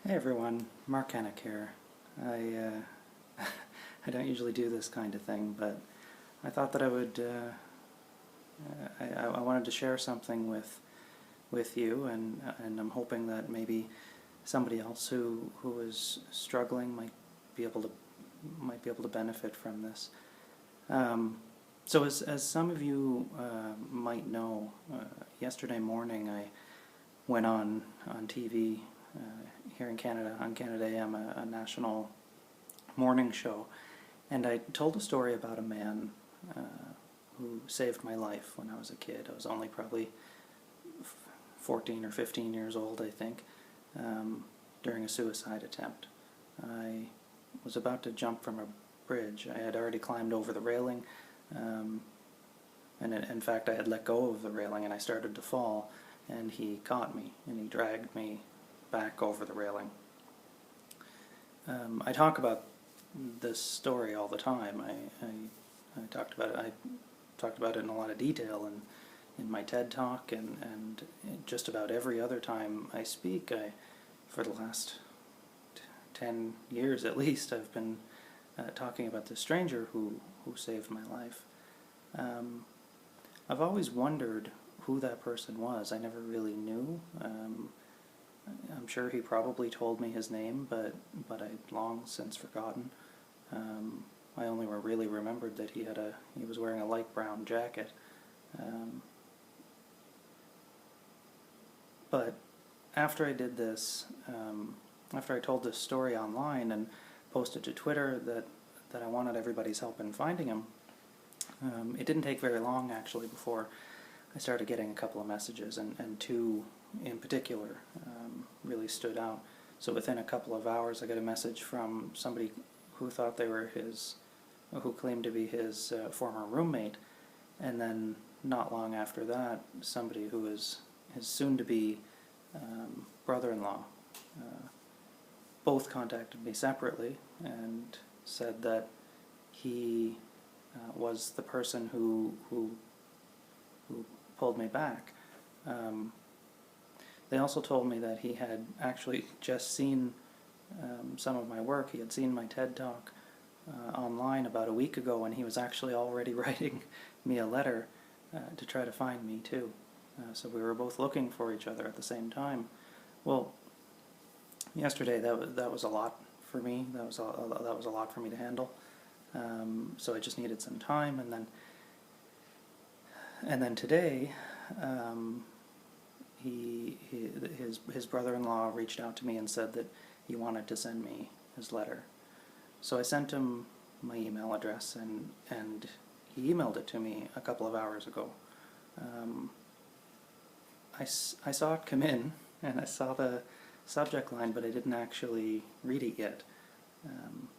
Hey everyone, Mark Henick here. I I don't usually do this kind of thing, but I thought that I would. I wanted to share something with you, and I'm hoping that maybe somebody else who is struggling might be able to benefit from this. So as some of you might know, yesterday morning I went on TV here in Canada, on Canada AM, a national morning show, and I told a story about a man who saved my life when I was a kid. I was only probably 14 or 15 years old, I think, during a suicide attempt. I was about to jump from a bridge. I had already climbed over the railing, and in fact I had let go of the railing and I started to fall, and he caught me and he dragged me back over the railing. I talk about this story all the time. I talked about it. I talked about it in a lot of detail in my TED Talk, and just about every other time I speak. For the last 10 years at least, I've been talking about this stranger who saved my life. I've always wondered who that person was. I never really knew. I'm sure he probably told me his name, but I'd long since forgotten. I only really remembered that he was wearing a light brown jacket. But after I did this, after I told this story online and posted to Twitter that I wanted everybody's help in finding him, it didn't take very long actually before I started getting a couple of messages, and two in particular really stood out. So within a couple of hours I got a message from somebody who thought they were who claimed to be his former roommate, and then not long after that somebody who was his soon-to-be brother-in-law. Both contacted me separately and said that he was the person who pulled me back. They also told me that he had actually just seen some of my work. He had seen my TED Talk online about a week ago, and he was actually already writing me a letter to try to find me too. So we were both looking for each other at the same time. Well, yesterday that was a lot for me. That was a lot for me to handle. So I just needed some time, and then today, his brother-in-law reached out to me and said that he wanted to send me his letter. So I sent him my email address, and he emailed it to me a couple of hours ago. I saw it come in, and I saw the subject line, but I didn't actually read it yet. I'm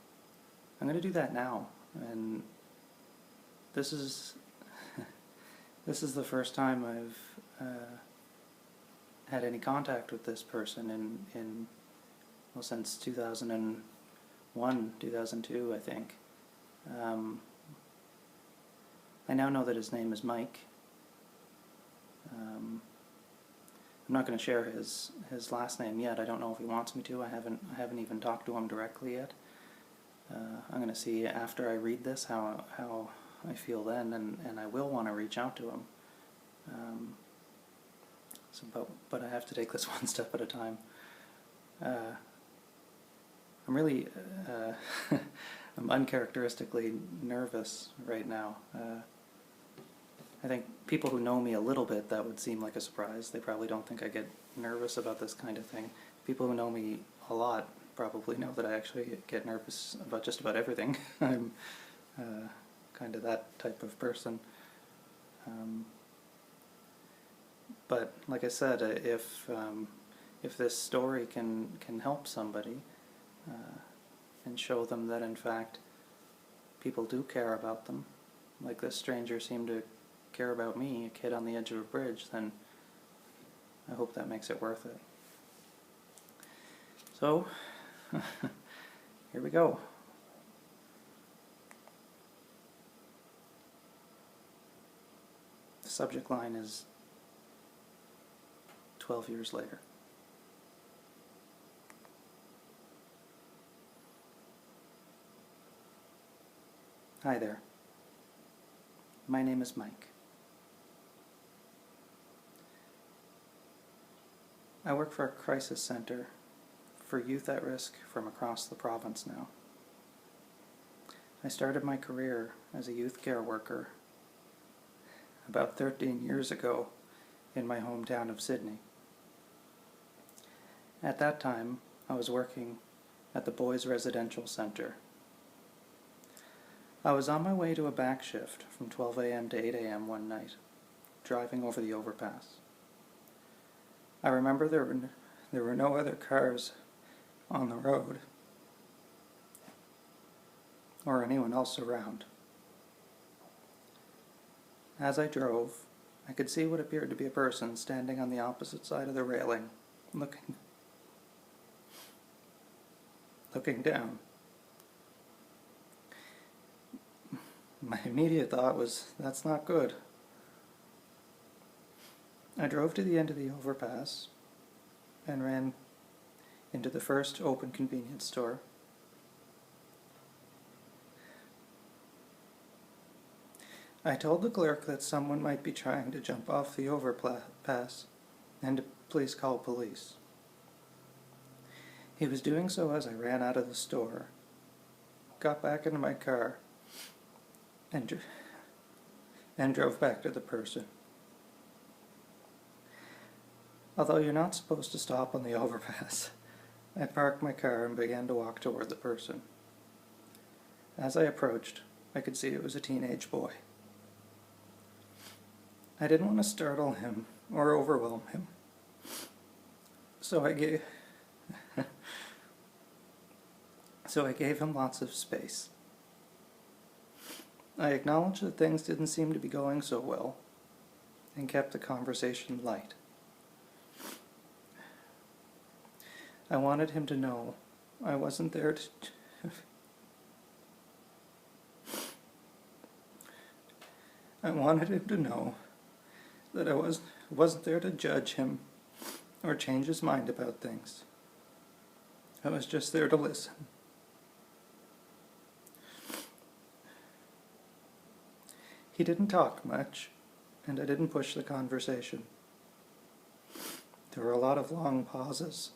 going to do that now, and this is this is the first time I've had any contact with this person since 2001, 2002, I think. I now know that his name is Mike. I'm not going to share his last name yet. I don't know if he wants me to. I haven't even talked to him directly yet. I'm going to see after I read this how I feel then, and I will want to reach out to him. But I have to take this one step at a time. I'm really I'm uncharacteristically nervous right now. I think people who know me a little bit, that would seem like a surprise. They probably don't think I get nervous about this kind of thing. People who know me a lot probably know that I actually get nervous about just about everything. I'm kind of that type of person. But like I said, if this story can help somebody and show them that in fact people do care about them, like this stranger seemed to care about me, a kid on the edge of a bridge, then I hope that makes it worth it. So, here we go. The subject line is 12 years later. Hi there. My name is Mike. I work for a crisis center for youth at risk from across the province now. I started my career as a youth care worker about 13 years ago in my hometown of Sydney. At that time, I was working at the Boys Residential Center. I was on my way to a back shift from 12 a.m. to 8 a.m. one night, driving over the overpass. I remember there were no other cars on the road or anyone else around. As I drove, I could see what appeared to be a person standing on the opposite side of the railing, looking down. My immediate thought was, that's not good. I drove to the end of the overpass and ran into the first open convenience store. I told the clerk that someone might be trying to jump off the overpass and to please call police. He was doing so as I ran out of the store, got back into my car, and drove back to the person. Although you're not supposed to stop on the overpass, I parked my car and began to walk toward the person. As I approached, I could see it was a teenage boy. I didn't want to startle him or overwhelm him, so I gave him lots of space. I acknowledged that things didn't seem to be going so well, and kept the conversation light. I wanted him to know I wasn't there to I wanted him to know that I wasn't there to judge him or change his mind about things. I was just there to listen. He didn't talk much, and I didn't push the conversation. There were a lot of long pauses,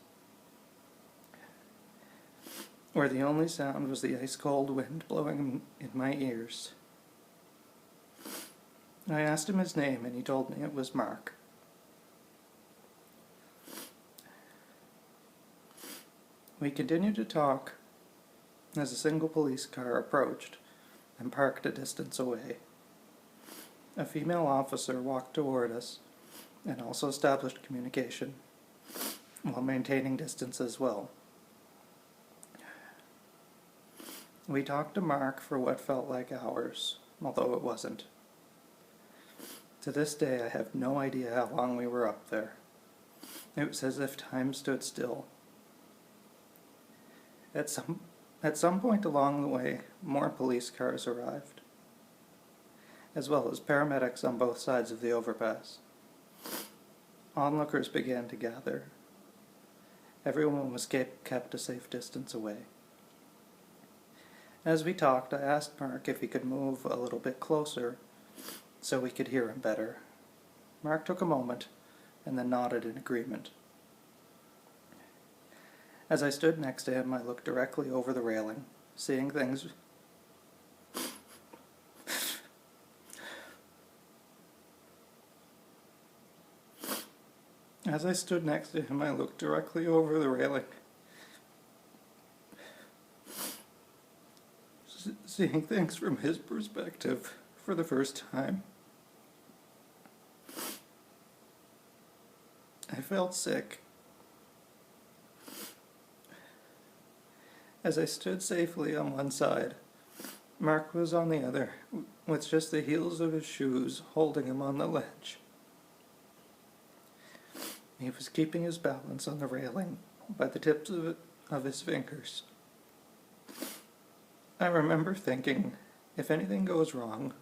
where the only sound was the ice-cold wind blowing in my ears. I asked him his name, and he told me it was Mark. We continued to talk as a single police car approached and parked a distance away. A female officer walked toward us and also established communication while maintaining distance as well. We talked to Mark for what felt like hours, although it wasn't. To this day, I have no idea how long we were up there. It was as if time stood still. At some point along the way, more police cars arrived, as well as paramedics on both sides of the overpass. Onlookers began to gather. Everyone was kept a safe distance away. As we talked, I asked Mark if he could move a little bit closer so we could hear him better. Mark took a moment and then nodded in agreement. As I stood next to him, I looked directly over the railing, seeing things As I stood next to him, I looked directly over the railing, seeing things from his perspective for the first time. I felt sick. As I stood safely on one side, Mark was on the other, with just the heels of his shoes holding him on the ledge. He was keeping his balance on the railing by the tips of his fingers. I remember thinking, if anything goes wrong,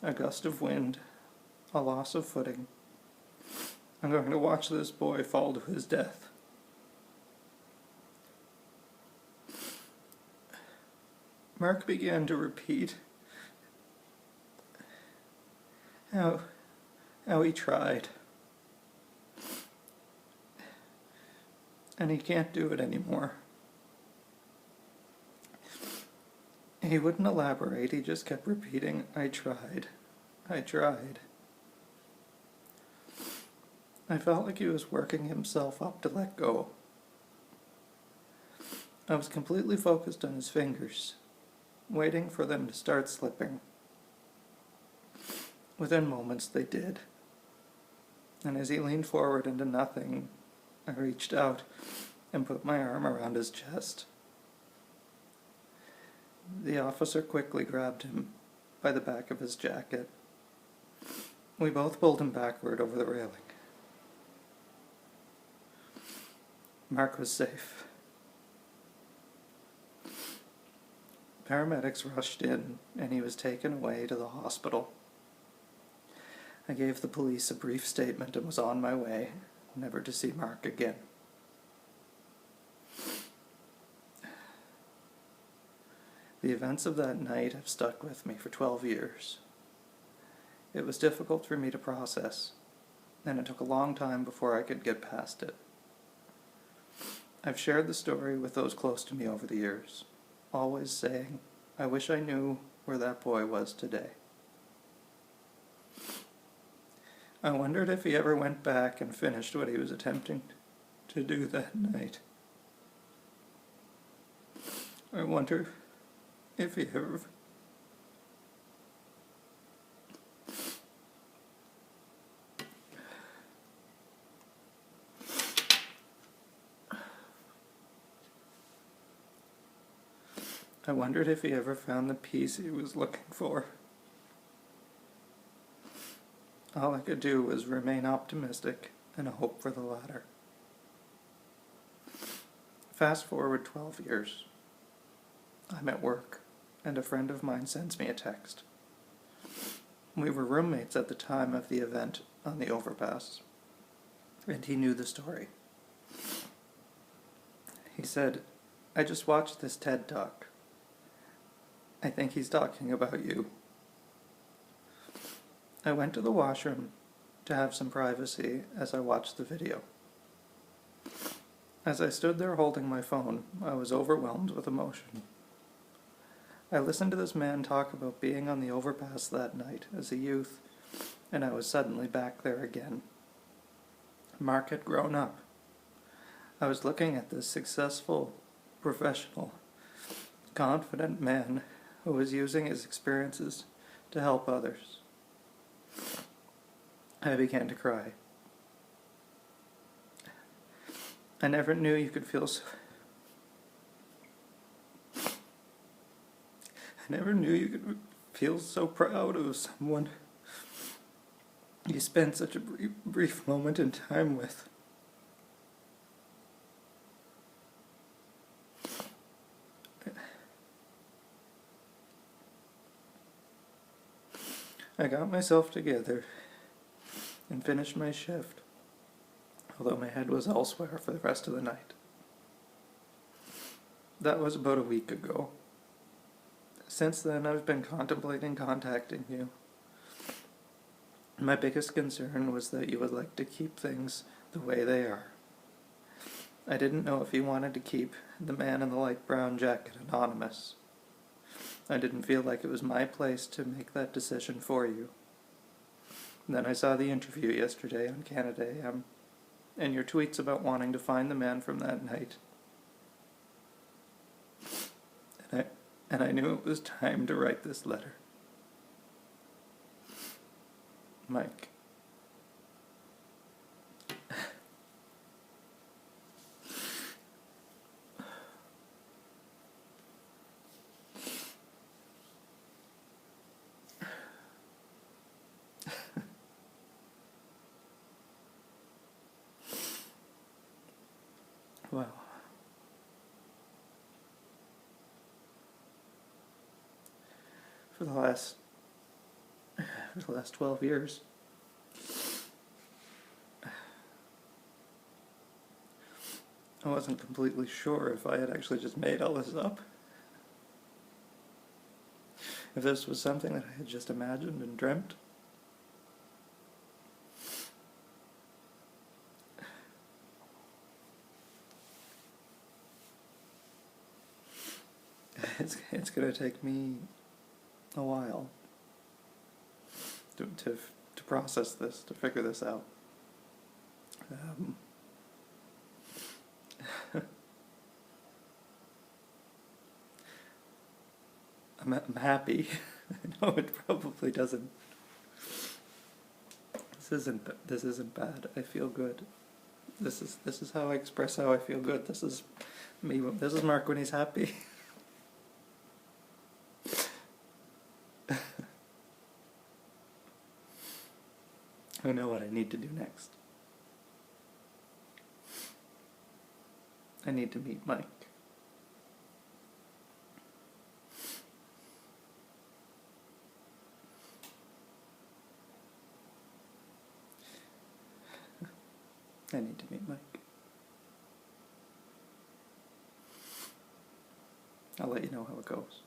a gust of wind, a loss of footing, I'm going to watch this boy fall to his death. Mark began to repeat how he tried. And he can't do it anymore. He wouldn't elaborate, he just kept repeating, I tried. I tried. I felt like he was working himself up to let go. I was completely focused on his fingers, waiting for them to start slipping. Within moments they did. And as he leaned forward into nothing, I reached out and put my arm around his chest. The officer quickly grabbed him by the back of his jacket. We both pulled him backward over the railing. Mark was safe. Paramedics rushed in, and he was taken away to the hospital. I gave the police a brief statement and was on my way, never to see Mark again. The events of that night have stuck with me for 12 years. It was difficult for me to process, and it took a long time before I could get past it. I've shared the story with those close to me over the years, always saying, I wish I knew where that boy was today. I wondered if he ever went back and finished what he was attempting to do that night. I wonder if he ever... I wondered if he ever found the peace he was looking for. All I could do was remain optimistic and hope for the latter. Fast forward 12 years. I'm at work, and a friend of mine sends me a text. We were roommates at the time of the event on the overpass, and he knew the story. He said, I just watched this TED Talk. I think he's talking about you. I went to the washroom to have some privacy as I watched the video. As I stood there holding my phone, I was overwhelmed with emotion. I listened to this man talk about being on the overpass that night as a youth, and I was suddenly back there again. Mark had grown up. I was looking at this successful, professional, confident man who was using his experiences to help others. I began to cry. I never knew you could feel so... I never knew you could feel so proud of someone you spent such a brief moment in time with. I got myself together and finished my shift, although my head was elsewhere for the rest of the night. That was about a week ago. Since then, I've been contemplating contacting you. My biggest concern was that you would like to keep things the way they are. I didn't know if you wanted to keep the man in the light brown jacket anonymous. I didn't feel like it was my place to make that decision for you. Then I saw the interview yesterday on Canada AM, and your tweets about wanting to find the man from that night. And I knew it was time to write this letter. Mike. Wow. For the last 12 years, I wasn't completely sure if I had actually just made all this up. If this was something that I had just imagined and dreamt. it's gonna take me a while to process this, to figure this out. I'm happy. I know it probably doesn't. This isn't bad. I feel good. This is how I express how I feel good. This is me. This is Mark when he's happy. I know what I need to do next. I need to meet Mike. I need to meet Mike. I'll let you know how it goes.